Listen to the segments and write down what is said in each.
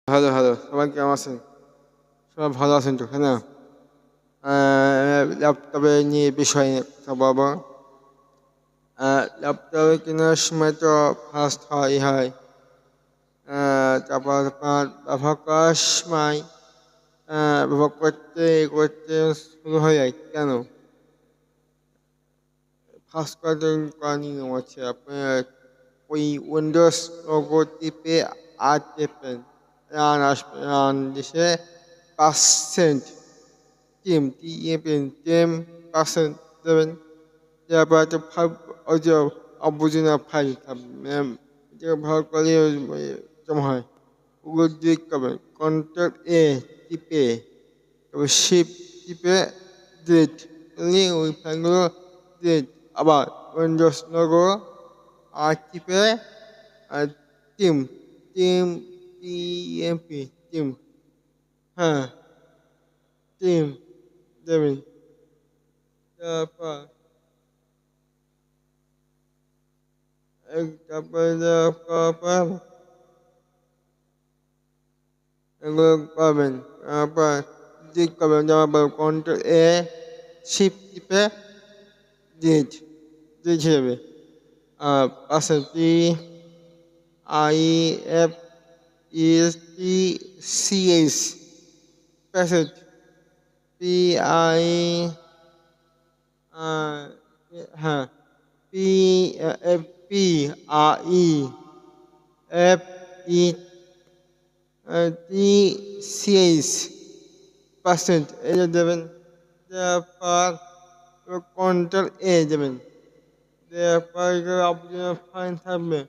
Hello, hello. সবাই কেমন আছেন? সবাই ভালো আছেন তো, তাই না? ল্যাপটপে নিয়ে বিষয় নিয়ে কথা বলবো। ল্যাপটপে কেনার সময় তো ফার্স্ট হয়। তারপর আপনার ব্যবহার করার সময় ব্যবহার করতে শুরু হয়ে যায়। কেন? ফার্স্ট করার নিয়ম হচ্ছে আপনার ওই উইন্ডোজ লোগো টিপে আর টিপবেন। রান দিছে পার্সেন্ট টিম পার্সেন্ট দেবেন। তারপর একটা ওই যে অবুঝিনা ফাইল এটা ব্যবহার করলে জমা হয়। ওগুলো ডিলিট করবেন। কন্ট্রোল এ টিপে তারপর শিফট টিপে ডিলিট করলে ওই ফাইলগুলো ডিলিট। আবার উইন্ডোজ লোগো আর টিপে আর টিম টিম টিম হ্যাঁ টিম দেবেন। তারপর তারপর এগুলো করবেন। তারপর ডিলিট করবেন। তারপর কন্ট্রোল এ শিফট টিপে ডিলিট ডিলিট হয়ে যাবে। পাশে PIFESTCH প্যাসেজ PI হ্যাঁ PIFETCH পার্সেন্ট এটা দেবেন। তারপর কন্ট্রোল এ দেবেন। তারপর আপনার ফাইন থাকবে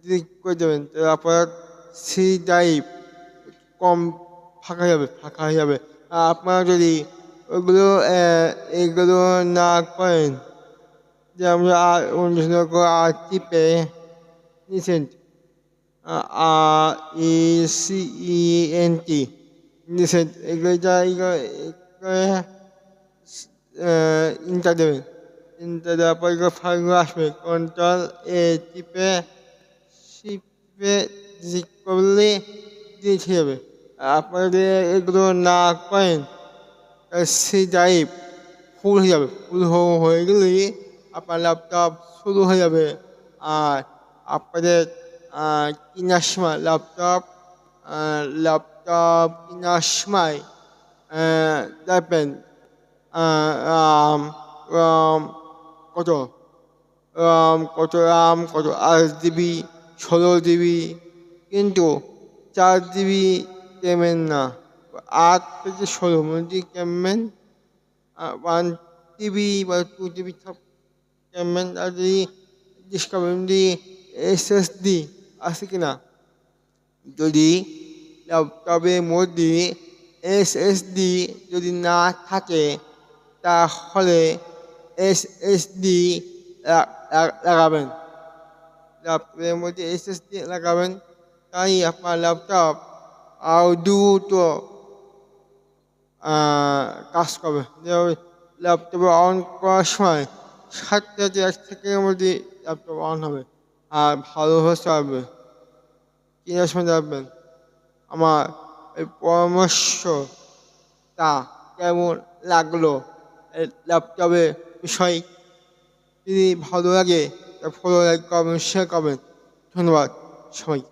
ক্লিক করে দেবেন। তারপর সি ড্রাইভ কম ফাঁকা হয়ে যাবে। আপনারা যদি ওগুলো এগুলো না করেন যে আমরা আর টিপে নিচেন্ট RECENT নিচেন্ট এগুলো ইন্টার দেবেন। ইন্টার দেওয়ার পর ফাইলগুলো আসবে। কন্ট্রোল এ টিপে শিপে ক্লিক করলে ডিলিট হয়ে যাবে। আপনারা যদি এগুলো না করেন সি ড্রাইভ ফুল হয়ে যাবে। ফুল হয়ে গেলেই আপনার ল্যাপটপ শুরু হয়ে যাবে। আর আপনাদের কেনার সময় ল্যাপটপ কেনার সময় দেখবেন রাম কত কত 8 জিবি 16 জিবি কিন্তু 4 জিবি কেমেন না 8 থেকে 16 মধ্যে কেমন 1 টিবি বা 2 জিবি কেমন আর যদি ডিসকাভার SSD আছে কিনা যদি ল্যাপটপের মধ্যে SSD যদি না থাকে তাহলে SSD লাগাবেন। ল্যাপটপের মধ্যে SSD লাগাবেন তাই আপনার ল্যাপটপ আরও দ্রুত কাজ করবে। ল্যাপটপে অন করার সময় 1 মধ্যে ল্যাপটপ অন হবে আর ভালোভাবে চলবে। কেনার সময় দেখবেন আমার এই পরামর্শটা কেমন লাগলো এই ল্যাপটপের বিষয় যদি ভালো লাগে ফলো লাইক করবেন শেয়ার করবেন। ধন্যবাদ সবাই।